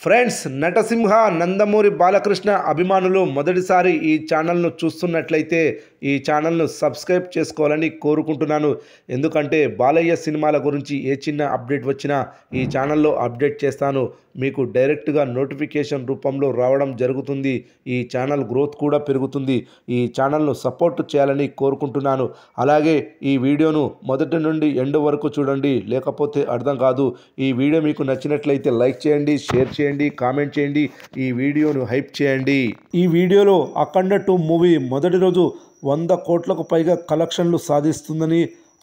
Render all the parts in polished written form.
Friends, నటసింహ నందమూరి బాలకృష్ణ అభిమానులు మొదటిసారి ఈ ఛానల్ను చూస్తున్నట్లయితే ఈ ఛానల్ను సబ్స్క్రైబ్ చేసుకోవాలని కోరుకుంటున్నాను. ఎందుకంటే బాలయ్య సినిమాల గురించి ఏ చిన్న అప్డేట్ వచ్చినా ఈ ఛానల్లో అప్డేట్ చేస్తాను. మీకు డైరెక్ట్గా నోటిఫికేషన్ రూపంలో రావడం జరుగుతుంది. ఈ ఛానల్ గ్రోత్ కూడా పెరుగుతుంది. ఈ ఛానల్ను సపోర్ట్ చేయాలని కోరుకుంటున్నాను. అలాగే ఈ వీడియోను మొదటి నుండి ఎండ్ వరకు చూడండి, లేకపోతే అర్థం కాదు. ఈ వీడియో మీకు నచ్చినట్లయితే లైక్ చేయండి, షేర్ చేయండి, కామెంట్ చేయండి, ఈ వీడియోను హైప్ చేయండి. ఈ వీడియోలో అఖండ 2 మూవీ మొదటి రోజు 100 కోట్లకు పైగా కలెక్షన్లు సాధిస్తుందని,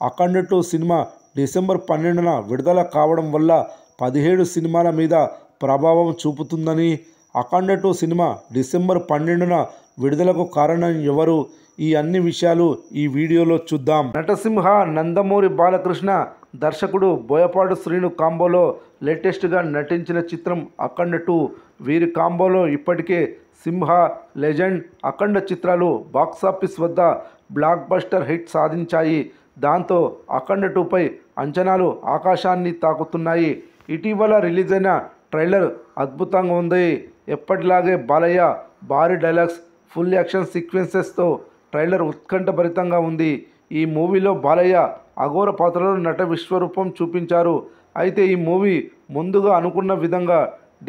అఖండ 2 సినిమా డిసెంబర్ 12న విడుదల కావడం వల్ల 17 సినిమాల మీద ప్రభావం చూపుతుందని, అఖండ 2 సినిమా డిసెంబర్ 12న విడుదలకు కారణం ఎవరు, ఈ అన్ని విషయాలు ఈ వీడియోలో చూద్దాం. నటసింహ నందమూరి బాలకృష్ణ దర్శకుడు బోయపాటి శ్రీను కాంబోలో లేటెస్ట్గా నటించిన చిత్రం అఖండ 2. వీరి కాంబోలో ఇప్పటికే సింహ, లెజెండ్, అఖండ చిత్రాలు బాక్సాఫీస్ వద్ద బ్లాక్ బస్టర్ హిట్ సాధించాయి. దాంతో అఖండ 2పై అంచనాలు ఆకాశాన్ని తాకుతున్నాయి. ఇటీవల రిలీజ్ అయిన ట్రైలర్ అద్భుతంగా ఉంది. ఎప్పటిలాగే బాలయ్య భారీ డైలాగ్స్, ఫుల్ యాక్షన్ సీక్వెన్సెస్తో ట్రైలర్ ఉత్కంఠభరితంగా ఉంది. ఈ మూవీలో బాలయ్య అఘోర పాత్రలో నట విశ్వరూపం చూపించారు. అయితే ఈ మూవీ ముందుగా అనుకున్న విధంగా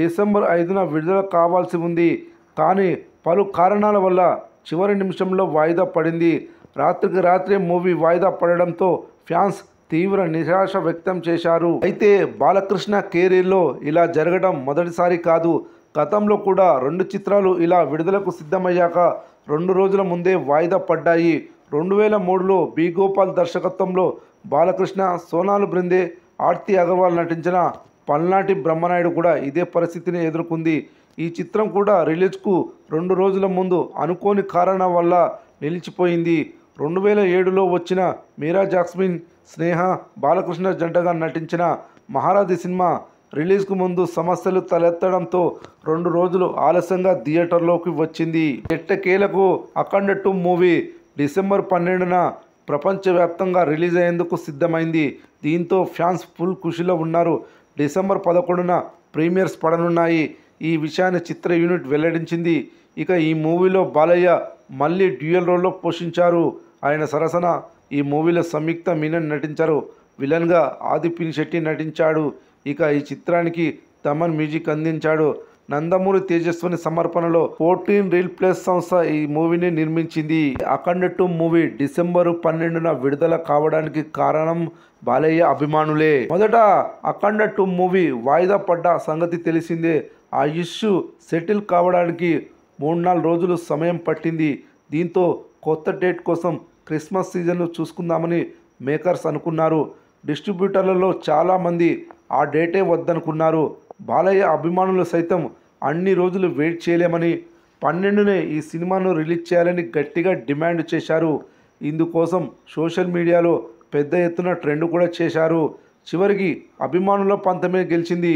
డిసెంబర్ 5న విడుదల కావాల్సి ఉంది. కానీ పలు కారణాల వల్ల చివరి నిమిషంలో వాయిదా పడింది. రాత్రికి రాత్రే మూవీ వాయిదా పడడంతో ఫ్యాన్స్ తీవ్ర నిరాశ వ్యక్తం చేశారు. అయితే బాలకృష్ణ కెరీర్లో ఇలా జరగడం మొదటిసారి కాదు. గతంలో కూడా 2 చిత్రాలు ఇలా విడుదలకు సిద్ధమయ్యాక 2 రోజుల ముందే వాయిదా పడ్డాయి. 2003లో బి గోపాల్ దర్శకత్వంలో బాలకృష్ణ, సోనాలు బ్రిందే, ఆర్తి అగర్వాల్ నటించిన పల్నాటి బ్రహ్మనాయుడు కూడా ఇదే పరిస్థితిని ఎదుర్కొంది. ఈ చిత్రం కూడా రిలీజ్కు 2 రోజుల ముందు అనుకోని కారణం వల్ల నిలిచిపోయింది. 2007లో వచ్చిన మీరా జాస్మిన్, స్నేహ, బాలకృష్ణ జంటగా నటించిన మహారథి సినిమా రిలీజ్కు ముందు సమస్యలు తలెత్తడంతో 2 రోజులు ఆలస్యంగా థియేటర్లోకి వచ్చింది. ఎట్టకేలకు అఖండ 2 మూవీ డిసెంబర్ 12న ప్రపంచవ్యాప్తంగా రిలీజ్ అయ్యేందుకు సిద్ధమైంది. దీంతో ఫ్యాన్స్ ఫుల్ ఖుషిలో ఉన్నారు. డిసెంబర్ 11న ప్రీమియర్స్ పడనున్నాయి. ఈ విషయాన్ని చిత్ర యూనిట్ వెల్లడించింది. ఇక ఈ మూవీలో బాలయ్య మళ్ళీ డ్యూయల్ రోల్లో పోషించారు. ఆయన సరసన ఈ మూవీలో సంయుక్త మీనన్ నటించారు. విలన్గా ఆది పినిశెట్టి నటించాడు. ఇక ఈ చిత్రానికి తమన్ మ్యూజిక్ అందించాడు. నందమూరి తేజస్విని సమర్పణలో 14 రీల్ ప్లస్ సంస్థ ఈ మూవీని నిర్మించింది. అఖండ 2 మూవీ డిసెంబర్ 12న విడుదల కావడానికి కారణం బాలయ్య అభిమానులే. మొదట అఖండ 2 మూవీ వాయిదా పడ్డ సంగతి తెలిసిందే. ఆ ఇష్యూ సెటిల్ కావడానికి 3-4 రోజులు సమయం పట్టింది. దీంతో కొత్త డేట్ కోసం క్రిస్మస్ సీజన్ను చూసుకుందామని మేకర్స్ అనుకున్నారు. డిస్ట్రిబ్యూటర్లలో చాలామంది ఆ డేటే వద్దనుకున్నారు. బాలయ్య అభిమానులు సైతం అన్ని రోజులు వెయిట్ చేయలేమని 12నే ఈ సినిమాను రిలీజ్ చేయాలని గట్టిగా డిమాండ్ చేశారు. ఇందుకోసం సోషల్ మీడియాలో పెద్ద ఎత్తున ట్రెండ్ కూడా చేశారు. చివరికి అభిమానుల పంతమే గెలిచింది.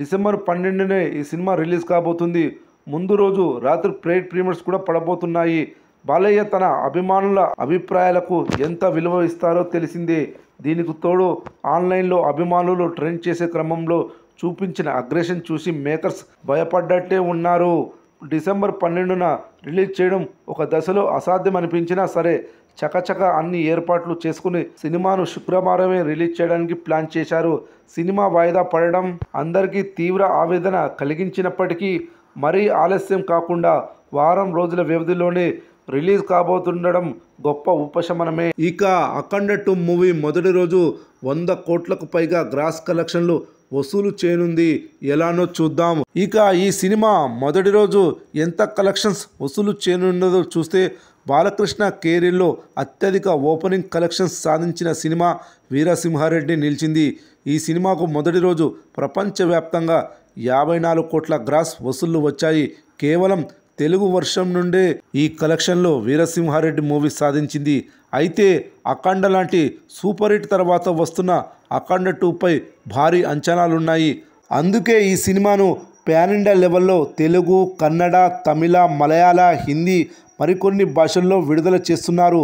డిసెంబర్ 12నే ఈ సినిమా రిలీజ్ కాబోతుంది. ముందు రోజు రాత్రి ప్రీమియర్స్ కూడా పడబోతున్నాయి. బాలయ్య తన అభిమానుల అభిప్రాయాలకు ఎంత విలువ ఇస్తారో తెలిసిందే. దీనికి తోడు ఆన్లైన్లో అభిమానులు ట్రెండ్ చేసే క్రమంలో చూపించిన అగ్రెషన్ చూసి మేకర్స్ భయపడ్డట్టే ఉన్నారు. డిసెంబర్ 12న రిలీజ్ చేయడం ఒక దశలో అసాధ్యం అనిపించినా సరే చకచక అన్ని ఏర్పాట్లు చేసుకుని సినిమాను శుక్రవారమే రిలీజ్ చేయడానికి ప్లాన్ చేశారు. సినిమా వాయిదా పడడం అందరికీ తీవ్ర ఆవేదన కలిగించినప్పటికీ మరీ ఆలస్యం కాకుండా వారం రోజుల వ్యవధిలోనే రిలీజ్ కాబోతుండడం గొప్ప ఉపశమనమే. ఇక అఖండ 2 మూవీ మొదటి రోజు 100 కోట్లకు పైగా గ్రాస్ కలెక్షన్లు వసూలు చేయనుంది. ఎలానో చూద్దాం. ఇక ఈ సినిమా మొదటి రోజు ఎంత కలెక్షన్స్ వసూలు చేయనున్నదో చూస్తే బాలకృష్ణ కెరీర్లో అత్యధిక ఓపెనింగ్ కలెక్షన్స్ సాధించిన సినిమా వీరసింహారెడ్డి నిలిచింది. ఈ సినిమాకు మొదటి రోజు ప్రపంచవ్యాప్తంగా 54 కోట్ల గ్రాస్ వసూళ్లు వచ్చాయి. కేవలం తెలుగు వర్షం నుండే ఈ కలెక్షన్లో వీరసింహారెడ్డి మూవీ సాధించింది. అయితే అఖండ లాంటి సూపర్ హిట్ తర్వాత వస్తున్న అఖండ 2పై భారీ అంచనాలున్నాయి. అందుకే ఈ సినిమాను పాన్ ఇండియా లెవెల్లో తెలుగు, కన్నడ, తమిళ, మలయాళ, హిందీ, మరికొన్ని భాషల్లో విడుదల చేస్తున్నారు.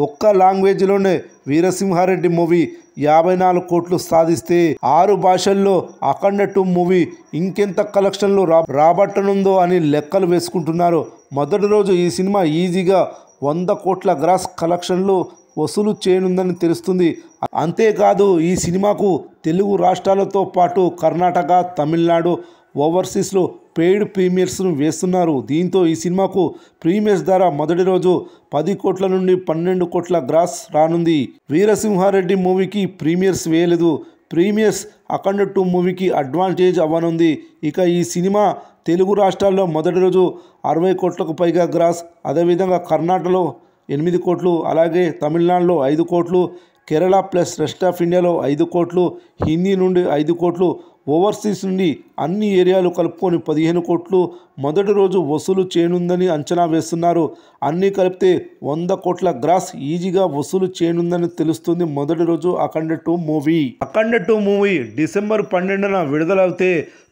ఒక్క లాంగ్వేజ్లోనే వీరసింహారెడ్డి మూవీ 54 కోట్లు సాధిస్తే 6 భాషల్లో అఖండ 2 మూవీ ఇంకెంత కలెక్షన్లు రాబట్టనుందో అని లెక్కలు వేసుకుంటున్నారు. మొదటి రోజు ఈ సినిమా ఈజీగా 100 కోట్ల గ్రాస్ కలెక్షన్లు వసూలు చేయనుందని తెలుస్తుంది. అంతేకాదు ఈ సినిమాకు తెలుగు రాష్ట్రాలతో పాటు కర్ణాటక, తమిళనాడు, ఓవర్సీస్లో పెయిడ్ ప్రీమియర్స్ను వేస్తున్నారు. దీంతో ఈ సినిమాకు ప్రీమియర్స్ ధర మొదటి రోజు 10 కోట్ల నుండి 12 కోట్ల గ్రాస్ రానుంది. వీరసింహారెడ్డి మూవీకి ప్రీమియర్స్ వేయలేదు. ప్రీమియర్స్ అఖండ 2 మూవీకి అడ్వాంటేజ్ అవ్వనుంది. ఇక ఈ సినిమా తెలుగు రాష్ట్రాల్లో మొదటి రోజు 60 కోట్లకు పైగా గ్రాస్, అదేవిధంగా కర్ణాటకలో 8 కోట్లు, అలాగే తమిళనాడులో 5 కోట్లు, కేరళ ప్లస్ రెస్ట్ ఆఫ్ ఇండియాలో 5 కోట్లు, హిందీ నుండి 5 కోట్లు, ఓవర్సీస్ నుండి అన్ని ఏరియాలు కలుపుకొని 15 కోట్లు మొదటి రోజు వసూలు చేయనుందని అంచనా వేస్తున్నారు. అన్నీ కలిపితే 100 కోట్ల గ్రాస్ ఈజీగా వసూలు చేయనుందని తెలుస్తుంది. మొదటి రోజు అఖండ 2 మూవీ. అఖండ 2 మూవీ డిసెంబర్ 12న విడుదలవుతే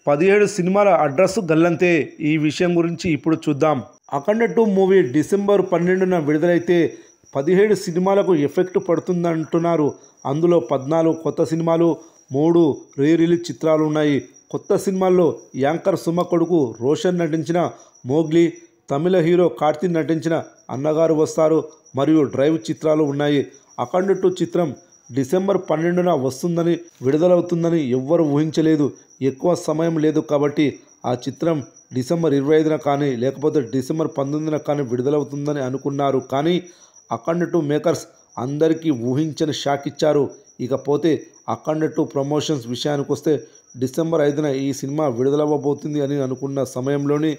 17 సినిమాల అడ్రస్ గల్లంతే. ఈ విషయం గురించి ఇప్పుడు చూద్దాం. అఖండ 2 మూవీ డిసెంబర్ 12న విడుదలైతే 17 సినిమాలకు ఎఫెక్ట్ పడుతుందంటున్నారు. అందులో 14 కొత్త సినిమాలు, 3 రీ రిలీజ్ చిత్రాలు ఉన్నాయి. కొత్త సినిమాల్లో యాంకర్ సుమ కొడుకు రోషన్ నటించిన మోగ్లీ, తమిళ హీరో కార్తీ నటించిన అన్నగారు వస్తారు మరియు డ్రైవ్ చిత్రాలు ఉన్నాయి. అఖండ 2 చిత్రం డిసెంబర్ 12న వస్తుందని, విడుదలవుతుందని ఎవ్వరు ఊహించలేదు. ఎక్కువ సమయం లేదు కాబట్టి ఆ చిత్రం డిసెంబర్ 25న కానీ లేకపోతే డిసెంబర్ 19న కానీ విడుదలవుతుందని అనుకున్నారు. కానీ అఖండ 2 మేకర్స్ అందరికీ ఊహించని షాక్ ఇచ్చారు. ఇకపోతే అఖండ 2 ప్రమోషన్స్ విషయానికి వస్తే డిసెంబర్ 5న ఈ సినిమా విడుదలవ్వబోతుంది అని అనుకున్న సమయంలోని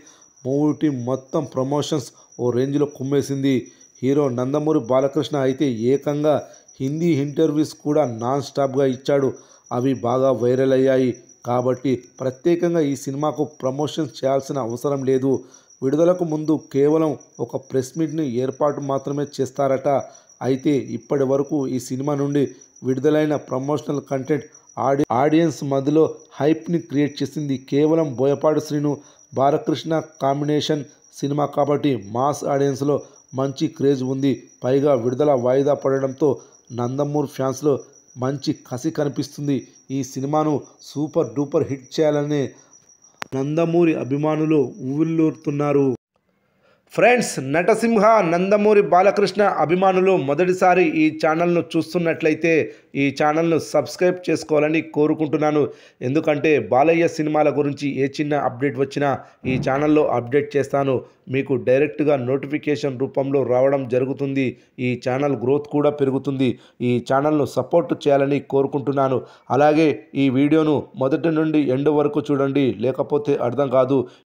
మూవీ టీం మొత్తం ప్రమోషన్స్ ఓ రేంజ్లో కుమ్మేసింది. హీరో నందమూరి బాలకృష్ణ అయితే ఏకంగా హిందీ ఇంటర్వ్యూస్ కూడా నాన్ స్టాప్గా ఇచ్చాడు. అవి బాగా వైరల్ అయ్యాయి. కాబట్టి ప్రత్యేకంగా ఈ సినిమాకు ప్రమోషన్స్ చేయాల్సిన అవసరం లేదు. విడుదలకు ముందు కేవలం ఒక ప్రెస్ మీట్ని ఏర్పాటు మాత్రమే చేస్తారట. అయితే ఇప్పటి వరకు ఈ సినిమా నుండి విడుదలైన ప్రమోషనల్ కంటెంట్ ఆడియన్స్ మధ్యలో హైప్ని క్రియేట్ చేసింది. కేవలం బోయపాటి శ్రీను బాలకృష్ణ కాంబినేషన్ సినిమా కాబట్టి మాస్ ఆడియన్స్లో మంచి క్రేజ్ ఉంది. పైగా విడుదల వాయిదా పడడంతో నందమూరి ఫ్యాన్స్లో మంచి కసి కనిపిస్తుంది. ఈ సినిమాను సూపర్ డూపర్ హిట్ చేయాలనే నందమూరి అభిమానులు ఉవ్విళ్ళూరుతున్నారు. ఫ్రెండ్స్, నటసింహ నందమూరి బాలకృష్ణ అభిమానులు మొదటిసారి ఈ ఛానల్ను చూస్తున్నట్లయితే ఈ ఛానల్ను సబ్స్క్రైబ్ చేసుకోవాలని కోరుకుంటున్నాను. ఎందుకంటే బాలయ్య సినిమాల గురించి ఏ చిన్న అప్డేట్ వచ్చినా ఈ ఛానల్లో అప్డేట్ చేస్తాను. మీకు డైరెక్ట్గా నోటిఫికేషన్ రూపంలో రావడం జరుగుతుంది. ఈ ఛానల్ గ్రోత్ కూడా పెరుగుతుంది. ఈ ఛానల్ను సపోర్ట్ చేయాలని కోరుకుంటున్నాను. అలాగే ఈ వీడియోను మొదటి నుండి ఎండ్ వరకు చూడండి, లేకపోతే అర్థం కాదు.